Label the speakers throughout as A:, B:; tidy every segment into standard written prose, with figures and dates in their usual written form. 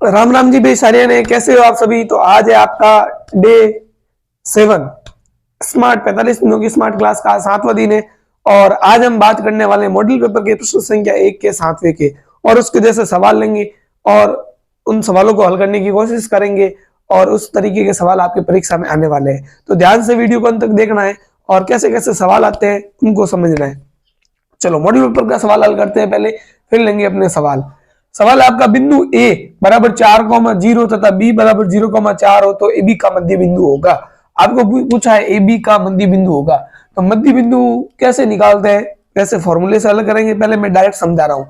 A: राम राम जी भाई सारे ने, कैसे हो आप सभी। तो आज है आपका डे 7 स्मार्ट 45 दिनों की स्मार्ट क्लास का 7वां दिन है। और आज हम बात करने वाले हैं मॉडल पेपर के प्रश्न संख्या 1 के 7वें के, और उसके जैसे सवाल लेंगे और उन सवालों को हल करने की कोशिश करेंगे, और उस तरीके के सवाल आपकी परीक्षा में आने वाले हैं। तो ध्यान से वीडियो को अंत तक देखना है और कैसे कैसे सवाल आते हैं उनको समझना है। चलो मॉडल पेपर का सवाल हल करते हैं पहले, फिर लेंगे अपने सवाल। सवाल है आपका, बिंदु ए बराबर 4,0 तथा बी बराबर 0,4 हो तो ए बी का मध्य बिंदु होगा। आपको पूछा है ए बी का मध्य बिंदु होगा, तो मध्य बिंदु कैसे निकालते हैं, कैसे फॉर्मूले से हल करेंगे, पहले मैं डायरेक्ट समझा रहा हूं।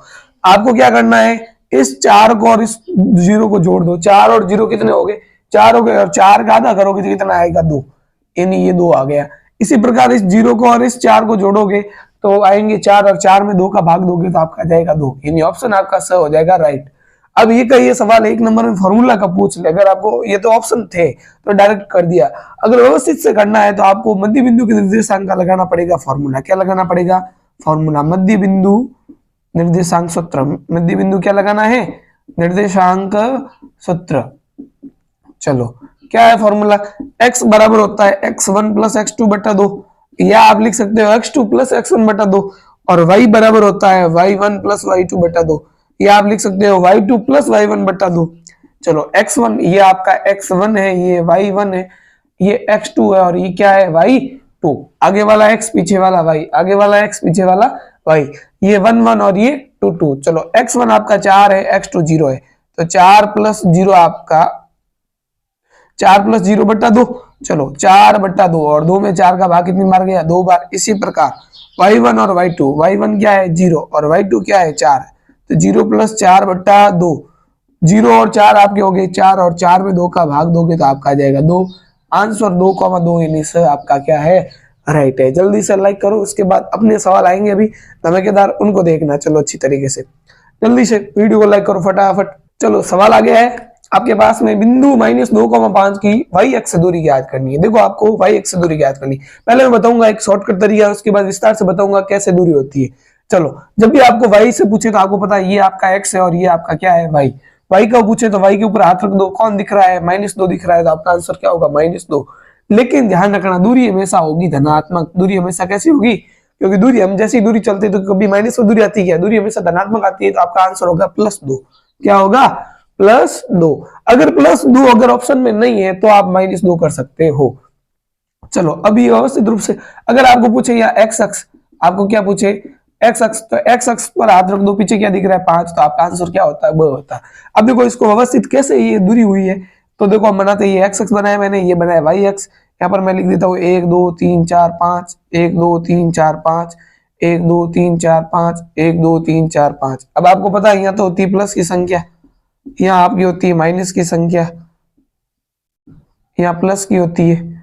A: आपको क्या करना है, इस 4 को और इस 0 को जोड़ दो। 4 और 0 कितने हो गए, 4 हो गए, और 4 का आधा करोगे तो कितना आएगा, 2, यानी ये 2 आ गया। इसी प्रकार इस 0 को और इस 4 को जोड़ोगे तो आएंगे 4, और 4 में 2 का भाग दोगे तो आपका जाएगा 2, यानी ऑप्शन आपका स हो जाएगा राइट। अब ये का ये सवाल 1 नंबर में फॉर्मूला का पूछ ले, अगर आपको ये तो ऑप्शन थे तो डायरेक्ट कर दिया। अगर व्यवस्थित से करना है तो आपको मध्य बिंदु के निर्देशांक का लगाना पड़ेगा फॉर्मूला। क्या लगाना पड़ेगा, फॉर्मूला मध्य बिंदु निर्देशांक सूत्र। मध्य बिंदु क्या लगाना है, निर्देशांक सूत्र। चलो क्या है फॉर्मूला, x बराबर होता है x1 प्लस x2 बटा 2, या आप लिख सकते हो x2 प्लस x1 बटा 2, और y बराबर होता है y1 प्लस y2 बटा 2, या आप लिख सकते हो y2 प्लस y1 बटा 2। चलो x1 ये आपका x1 है, ये y1 है, ये x2 है, और ये क्या है y2। आगे वाला x पीछे वाला y, आगे वाला x पीछे वाला y, ये 1 1 और ये 2 2। चलो x1 आपका 4 है, x2 0 है, तो 4 प्लस 0 आपका 4 प्लस 0 बटा 2। चलो 4 बटा 2, और 2 में 4 का भाग कितनी बार गया, 2 बार। इसी प्रकार y1 और y2, y1 क्या है 0 और y2 क्या है 4, तो 0 प्लस 4 बटा 2, 0 और 4 आपके हो गए 4, और 4 में 2 का भाग दोगे तो आपका आ जाएगा 2। आंसर 2,2 यानी से आपका क्या है, राइट है। जल्दी से लाइक करो, उसके बाद अपने सवाल आएंगे अभी धमाकेदार, उनको देखना। चलो अच्छी तरीके से जल्दी से वीडियो को लाइक करो फटाफट। चलो सवाल आ गया है आपके पास में, बिंदु -2,5 की y अक्ष से दूरी ज्ञात करनी है। देखो आपको y अक्ष से दूरी ज्ञात करनी, पहले मैं बताऊंगा एक शॉर्टकट तरीका, उसके बाद विस्तार से बताऊंगा कैसे दूरी होती है। चलो जब भी आपको y से पूछे तो आपको पता है ये आपका x है और ये आपका क्या है y। y का पूछे तो y के ऊपर हाथ रख दो, कौन दिख रहा है, -2 दिख रहा है, तो आपका आंसर क्या होगा -2। लेकिन ध्यान रखना दूरी हमेशा होगी धनात्मक। दूरी हमेशा कैसी होगी, क्योंकि दूरी हम जैसी दूरी चलते तो कभी माइनस में दूरी आती है, दूरी हमेशा धनात्मक आती है, तो आपका आंसर होगा +2। क्या होगा, +2। अगर +2 अगर ऑप्शन में नहीं है तो आप -2 कर सकते हो। चलो अभी व्यवस्थित रूप से अगर आपको पूछे या x अक्ष, आपको क्या पूछे x अक्ष, तो x अक्ष पर हाथ रख दो, पीछे क्या दिख रहा है 5, तो आपका आंसर क्या होता है, ब होता है। अब देखो इसको व्यवस्थित कैसे ये दूरी हुई है, तो देखो हम बनाते हैं, ये x अक्ष बनाया मैंने, ये बनाया y अक्ष। यहाँ पर मैं लिख देता हूँ 1 2 3 4 5, 1 2 3 4 5, 1 2 3 4 5, 1 2 3 4 5। अब आपको पता है यहाँ तो होती है प्लस की संख्या, यहाँ आपकी होती है माइनस की संख्या, यहाँ प्लस की होती है।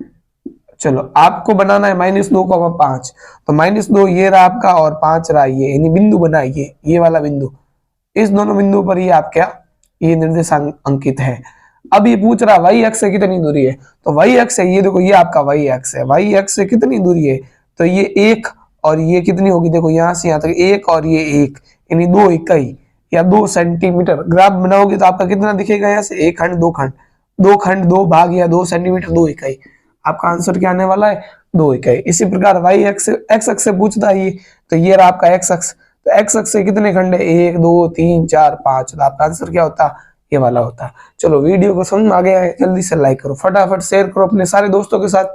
A: चलो आपको बनाना है -2,5, तो -2 ये रहा आपका और 5 रहा ये, यानी बिंदु बनाइए, ये वाला बिंदु, इस दोनों बिंदु पर ये आपका ये निर्देशांक अंकित है। अब ये पूछ रहा y अक्ष से कितनी दूरी है, तो y अक्ष से ये देखो ये आपका y अक्ष है, y अक्ष से कितनी दूरी है, तो ये 1 और ये कितनी होगी, देखो यहाँ से यहाँ तक 1 और ये 1, यानी 2 इकाई या 2 सेंटीमीटर। ग्राफ बनाओगे तो आपका कितना दिखेगा, यहाँ से 1 खंड 2 खंड, 2 खंड 2 भाग या 2 सेंटीमीटर 2 इकाई। आपका आंसर क्या आने वाला है, 2 इकाई। इसी प्रकार y अक्ष x अक्ष से पूछता है ये, तो ये रहा आपका x अक्ष, तो x अक्ष से कितने खंड है, 1 2 3 4 5, तो आपका आंसर क्या होता, ये वाला होता। चलो वीडियो को समझ में आ गया है, जल्दी से लाइक करो, फटाफट शेयर करो अपने सारे दोस्तों के साथ।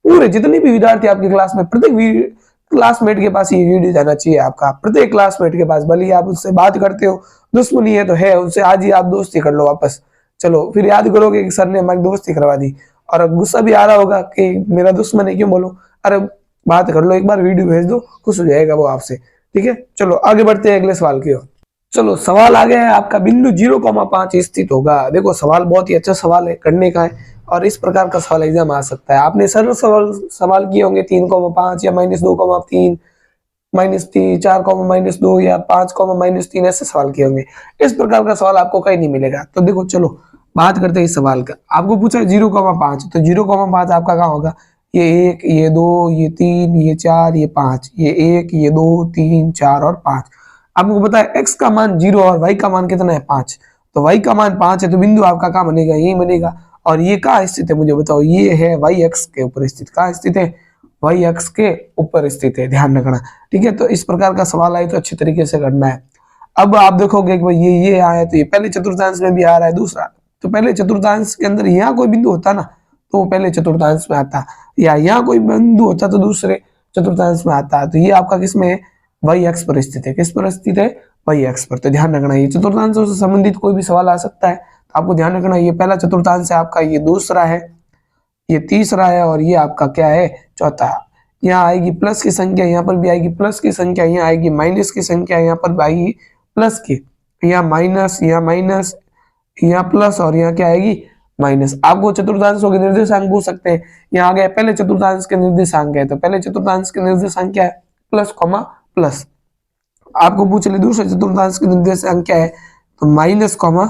A: पूरे जितने भी विद्यार्थी आपकी क्लास में, प्रत्येक क्लासमेट के पास ये वीडियो जाना चाहिए आपका, प्रत्येक क्लासमेट के पास। भले आप उससे बात करते हो, दुश्मनी है तो है, उनसे आज ही आप दोस्ती कर लो वापस। चलो फिर याद करोगे कि सर ने हमारी दोस्ती करवा दी, और गुस्सा भी आ रहा होगा कि मेरा दुश्मन है क्यों बोलो, अरे बात कर लो, एक बार वीडियो भेज दो, खुश हो जाएगा वो आपसे। ठीक है, चलो आगे बढ़ते हैं अगले सवाल की ओर। चलो सवाल आ गया है आपका, बिंदु 0,5 स्थित होगा। देखो सवाल बहुत ही अच्छा सवाल है, करने का है, और इस प्रकार का सवाल एग्जाम आ सकता है। आपने सरल सवाल किए होंगे 3,5 या -2,3, -4,-2 या 5,-3 ऐसे सवाल किए होंगे। इस प्रकार का सवाल आपको कहीं नहीं मिलेगा। तो देखो चलो बात करते हैं इस सवाल का। आपको पूछा है 0,5, तो 0,5 आपका कहाँ होगा, ये 1, ये 2, ये 3, ये 4, ये 5, ये 1, ये 2, 3, 4 और 5। आपको पता है x का मान 0 और y का मान कितना है 5, तो y का मान 5 है, तो बिंदु आपका कहाँ बनेगा, यही बनेगा। और ये कहाँ स्थित है मुझे बताओ, ये है y अक्ष के ऊपर स्थित। कहाँ स्थित है, y अक्ष के ऊपर स्थित है, ध्यान रखना, ठीक है। तो इस प्रकार का सवाल आए तो अच्छी तरीके से करना है। अब आप देखोगे कि भाई ये आया, तो ये पहले चतुर्थांश में भी आ रहा है। दूसरा, तो पहले चतुर्थांश के अंदर यहाँ कोई बिंदु होता ना, तो वो पहले चतुर्थांश में आता, या यहाँ कोई बिंदु होता तो दूसरे चतुर्थांश में आता। तो ये आपका किसमें है, y अक्ष पर स्थित है। किस पर स्थित है, y अक्ष पर। तो ध्यान रखना, ये चतुर्थांशों से संबंधित कोई भी सवाल आ सकता है, तो आपको ध्यान रखना, ये पहला चतुर्थांश है आपका, ये दूसरा है, ये तीसरा है, और ये आपका क्या है, चौथा। यहाँ आएगी प्लस की संख्या, यहाँ पर भी आएगी प्लस की संख्या, यहाँ आएगी माइनस की संख्या, यहाँ पर भी आएगी प्लस की, यहाँ माइनस, यहाँ माइनस, यहाँ प्लस, और यहाँ क्या आएगी, माइनस। आपको चतुर्थांशों के निर्देशांक पूछ सकते हैं। यहाँ आ गया पहले चतुर्थांश के निर्देशांक है, तो पहले चतुर्थांश के निर्देशांक क्या है, प्लस कॉमा प्लस। आपको पूछ ले दूसरे चतुर्थांश के निर्देशांक क्या है, तो माइनस कॉमा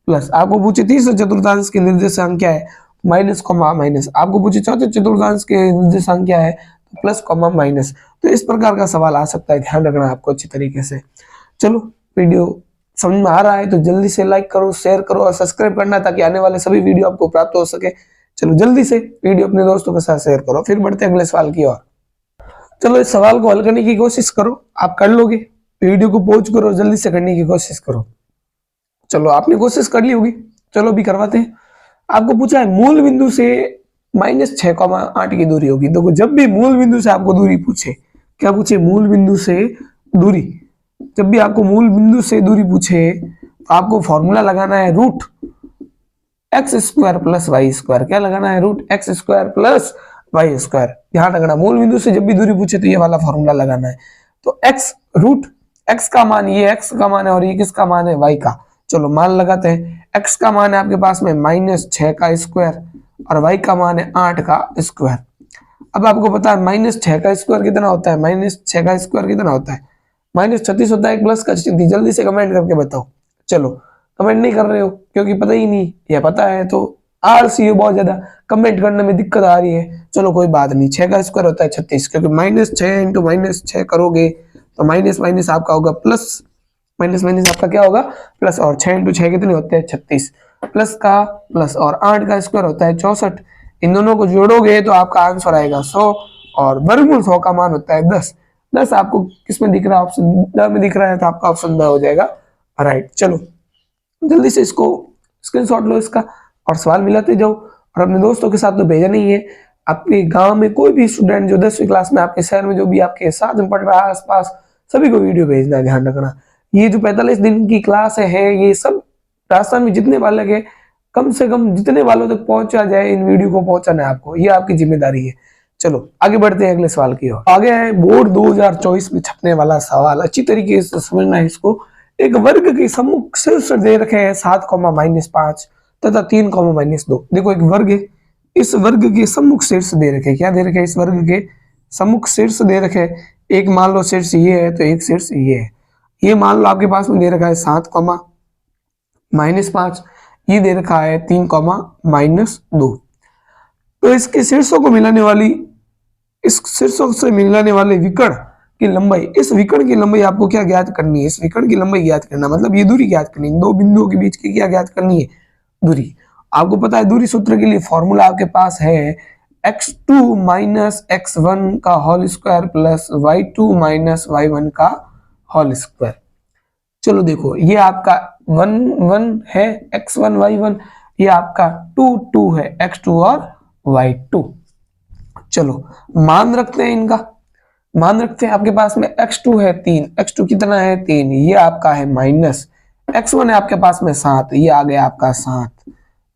A: प्लस। आपको पूछे तीसरे चतुर्थांश के निर्देशांक क्या है, माइनस कॉमा माइनस। आपको पूछे चौथे चतुर्थांश के निर्देशांक क्या है, तो प्लस कॉमा माइनस। तो इस प्रकार का सवाल आ सकता है, ध्यान रखना आपको अच्छी तरीके से। चलो, वीडियो समझ में आ रहा है तो जल्दी से लाइक करो, शेयर करो और सब्सक्राइब करना, ताकि आने वाले सभी वीडियो आपको प्राप्त हो सके। चलो जल्दी से वीडियो अपने दोस्तों के साथ शेयर करो। फिर बढ़ते हैं अगले सवाल की ओर। चलो, इस सवाल को हल करने की कोशिश करो, आप कर लोगे। वीडियो को पॉज करो, जल्दी से करने की कोशिश करो। चलो, आपने कोशिश कर ली होगी, चलो अभी करवाते हैं। आपको पूछा है मूल बिंदु से -6,8 की दूरी होगी। देखो, जब भी मूल बिंदु से आपको दूरी पूछे, क्या पूछे, मूल बिंदु से दूरी, जब भी आपको मूल बिंदु से दूरी पूछे तो आपको फॉर्मूला लगाना है root x square plus y square. क्या लगाना है, root x square plus y square. ध्यान रखना, मूल बिंदु से जब भी दूरी पूछे तो ये वाला फॉर्मूला लगाना है। तो एक्स, रूट एक्स का मान, ये एक्स का मान है और ये किसका मान है, वाई का। चलो मान लगाते हैं। एक्स का मान है आपके पास में -6 का स्क्वायर और वाई का मान है 8 का स्क्वायर। अब आपको पता है -6 का स्क्वायर कितना होता है, -6 का स्क्वायर कितना होता है, -36 होता है, प्लस का 36। जल्दी से कमेंट करके बताओ। चलो, कमेंट नहीं कर रहे हो क्योंकि पता ही नहीं, या पता है तो आलसी हो बहुत ज्यादा, कमेंट करने में दिक्कत आ रही है। चलो कोई बात नहीं, 6 का स्क्वायर होता है 36, क्योंकि -6 इंटू -6 करोगे तो माइनस माइनस आपका होगा प्लस, माइनस माइनस आपका क्या होगा, प्लस। और 6 इंटू 6 कितने होते हैं, 36, प्लस का प्लस, और 8 का स्क्वायर होता है 64। इन दोनों को जोड़ोगे तो आपका आंसर आएगा 100, और वर्गमूल 100 का मान होता है 10। 10 आपको किसमें दिख रहा है, ऑप्शन ड में दिख रहा है, तो आपका ऑप्शन ड हो जाएगा राइट। चलो जल्दी से इसको स्क्रीनशॉट लो इसका और सवाल मिलाते जाओ, और अपने दोस्तों के साथ तो भेजा नहीं है, आपके गांव में कोई भी स्टूडेंट जो 10वीं क्लास में, आपके शहर में जो भी आपके साथ में पढ़ रहा है आसपास, सभी को वीडियो भेजना है। ध्यान रखना, ये जो 45 दिन की क्लास है, ये सब राजस्थान में जितने बालक है, कम से कम जितने वालों तक पहुंचा जाए, इन वीडियो को पहुंचाना है आपको, ये आपकी जिम्मेदारी है। चलो आगे बढ़ते हैं अगले सवाल की ओर। आगे है बोर्ड 2024 में छपने वाला सवाल, अच्छी तरीके से समझना है इसको। एक वर्ग के सम्मुख शीर्ष दे रखे हैं 7,-5 तथा 3,-2। देखो एक वर्ग है, इस वर्ग के सम्मुख शीर्ष दे रखे, क्या दे रखे, इस वर्ग के सम्मुख शीर्ष दे रखे। एक मान लो शीर्ष ये है तो एक शीर्ष ये है। ये मान लो आपके पास में दे रखा है 7,-5, ये दे रखा है 3,-2। तो इसके शीर्षों को मिलाने वाली, इस शीर्षों से मिलाने वाले विकर्ण की लंबाई, इस विकर्ण की लंबाई आपको क्या ज्ञात करनी है, इस विकर्ण की लंबाई ज्ञात करना, मतलब ये दूरी ज्ञात करनी है। दो बिंदुओं के बीच की क्या ज्ञात करनी है, दूरी। आपको पता है दूरी सूत्र के लिए फॉर्मूला आपके पास है x2 - x1 का whole square plus y2 - y1 का होल स्क्वायर। चलो देखो, ये आपका 1 1 है x1 y1, ये आपका 2 2 है x2 और y2। चलो मान रखते हैं इनका, मान रखते हैं। आपके पास में x2 है 3, x2 कितना है 3, ये आपका है माइनस, x1 है आपके पास में 7, ये आ गया आपका 7,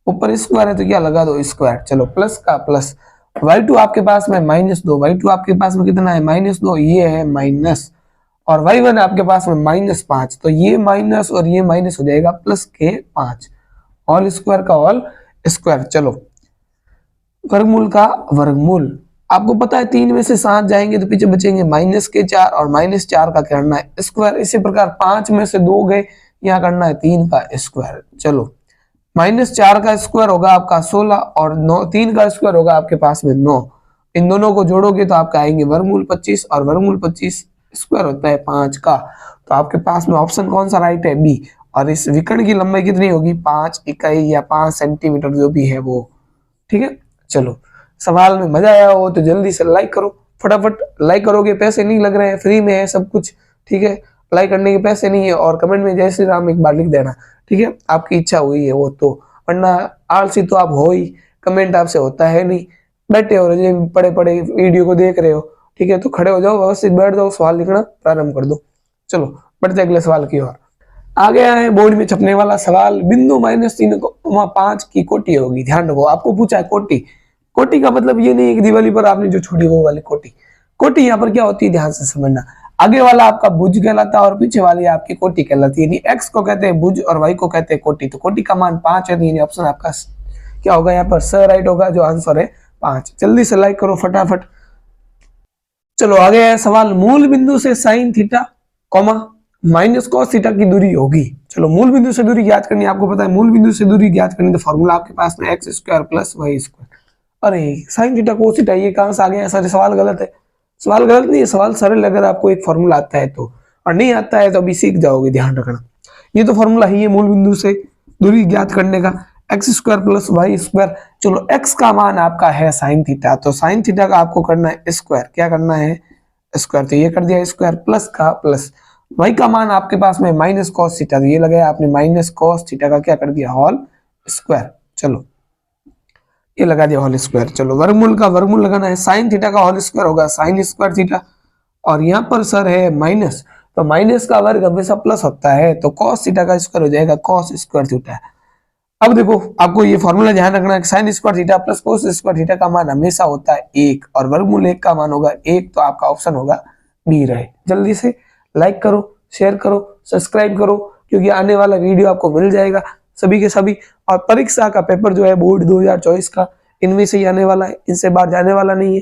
A: ऊपर स्क्वायर है तो क्या लगा दो स्क्वायर। चलो प्लस का प्लस, y2 आपके पास में -2, y2 आपके पास में कितना है -2, ये है माइनस, और y1 आपके पास में -5, तो ये माइनस और ये माइनस हो जाएगा प्लस के 5, होल स्क्वायर का होल स्क्वायर। चलो वर्गमूल का वर्गमूल, आपको पता है 3 में से 7 जाएंगे तो पीछे बचेंगे -4, और -4 का करना है स्क्वायर। इसी प्रकार 5 में से 2 गए, यहाँ करना है 3 का स्क्वायर। चलो -4 का स्क्वायर होगा आपका 16, और 3 का स्क्वायर होगा आपके पास में 9। इन दोनों को जोड़ोगे तो आपका आएंगे वर्गमूल 25, और वर्गमूल 25 स्क्वायर होता है 5 का। तो आपके पास में ऑप्शन कौन सा राइट है, बी। और इस विकर्ण की लंबाई कितनी होगी, 5 इकाई या 5 सेंटीमीटर जो भी है वो। ठीक है, चलो सवाल में मजा आया हो तो जल्दी से लाइक करो, फटाफट लाइक करोगे, पैसे नहीं लग रहे हैं, फ्री में है सब कुछ। ठीक है, लाइक करने के पैसे नहीं है, और कमेंट में जय श्री राम एक बार लिख देना। ठीक है, आपकी इच्छा हुई है वो तो, वरना आलसी तो आप हो ही, कमेंट आपसे होता है नहीं, बैठे हो रहे पड़े पड़े वीडियो को देख रहे हो। ठीक है, तो खड़े हो जाओ, व्यवस्थित बैठ जाओ, सवाल लिखना प्रारंभ कर दो। चलो बढ़ते अगले सवाल की ओर। आ गया है बोर्ड में छपने वाला सवाल, बिंदु -3,5 की कोटि होगी। ध्यान रखो, आपको पूछा है कोटि। कोटि का मतलब ये नहीं है कि दिवाली पर आपने जो छोड़ी वो वाली कोटि। कोटि यहाँ पर क्या होती है, ध्यान से समझना। आगे वाला आपका भुज कहलाता है और पीछे वाली आपकी कोटि कहलाती है। यानी एक्स को कहते हैं भुज और वाई को कहते हैं कोटि। तो कोटि का मान 5 है, यानी ऑप्शन आपका क्या होगा यहाँ पर, स राइट होगा, जो आंसर है 5। जल्दी से लाइक करो फटाफट। चलो आगे है सवाल, मूल बिंदु से sine theta comma minus cos theta की दूरी होगी। चलो मूल बिंदु से दूरी ज्ञात करनी है, आपको पता है मूल बिंदु से दूरी ज्ञात करनी, तो फॉर्मूला आपके पास में x square plus y square. अरे साइन थीटा कोस थीटा, ये कहां से आ गया? सर सवाल गलत है। सवाल गलत नहीं है, सवाल सरल, अगर आपको एक फॉर्मूला आता है तो, और नहीं आता है तो अभी सीख जाओगे, ध्यान रखना। ये तो फॉर्मूला ही है मूल बिंदु से दूरी ज्ञात करने का, x square plus y square. चलो एक्स का मान आपका है साइन थीटा, तो साइन थीटा का आपको करना है स्क्वायर। क्या करना है? स्क्वायर। तो ये कर दिया स्क्वायर, प्लस का प्लस, वाई का मान आपके पास में माइनस कॉस थीटा, तो ये लगाया आपने माइनस कॉस थीटा का क्या कर दिया, होल स्क्वायर। चलो ये लगा दिया होल स्क्वायर। चलो वर्गमूल का वर्गमूल लगाना है, साइन थीटा का होल स्क्वायर होगा साइन स्क्वायर थीटा, और यहाँ पर सर है माइनस, तो माइनस का वर्ग हमेशा प्लस होता है, तो कॉस थीटा का स्क्वायर हो जाएगा कॉस स्क्वायर थीटा। अब देखो आपको ये फॉर्मूला ध्यान रखना है, sine square theta plus cos square theta का मान हमेशा होता है 1, और वर्गमूल 1 का मान होगा 1, तो आपका ऑप्शन होगा बी रहे। जल्दी से लाइक करो, शेयर करो, सब्सक्राइब करो, क्योंकि आने वाला वीडियो आपको मिल जाएगा सभी के सभी। और परीक्षा का पेपर जो है बोर्ड 2024 का, इनमें से ही आने वाला है, इनसे बाहर जाने वाला नहीं है।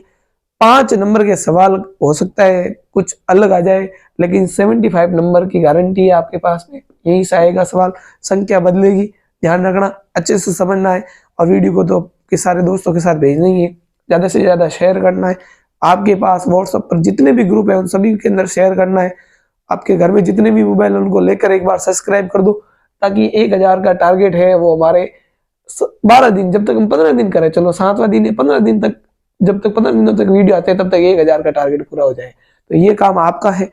A: 5 नंबर के सवाल, हो सकता है कुछ अलग आ जाए, लेकिन 75 नंबर की गारंटी है आपके पास में, यही से आएगा सवाल, संख्या बदलेगी, ध्यान रखना, अच्छे से समझना है। और वीडियो को तो के सारे दोस्तों के साथ भेजना ही है, ज्यादा से ज्यादा शेयर करना है। आपके पास व्हाट्सएप पर जितने भी ग्रुप है उन सभी के अंदर शेयर करना है। आपके घर में जितने भी मोबाइल है उनको लेकर एक बार सब्सक्राइब कर दो, ताकि 1000 का टारगेट है वो हमारे 12 दिन, जब तक हम 15 दिन करें, चलो 7वां दिन है, 15 दिन तक, जब तक 15 दिनों तक वीडियो आते हैं तब तक 1000 का टारगेट पूरा हो जाए। तो ये काम आपका है,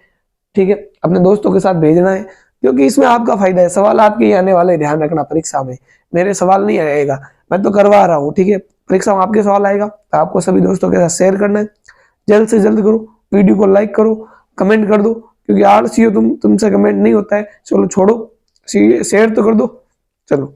A: ठीक है, अपने दोस्तों के साथ भेजना है, क्योंकि इसमें आपका फायदा है। सवाल आपके ही आने वाले, ध्यान रखना, परीक्षा में मेरे सवाल नहीं आएगा, मैं तो करवा रहा हूँ, ठीक है, परीक्षा में आपके सवाल आएगा, तो आपको सभी दोस्तों के साथ शेयर करना है। जल्द से जल्द करो, वीडियो को लाइक करो, कमेंट कर दो, क्योंकि आलसी हो तुमसे कमेंट नहीं होता है। चलो छोड़ो, शेयर तो कर दो। चलो।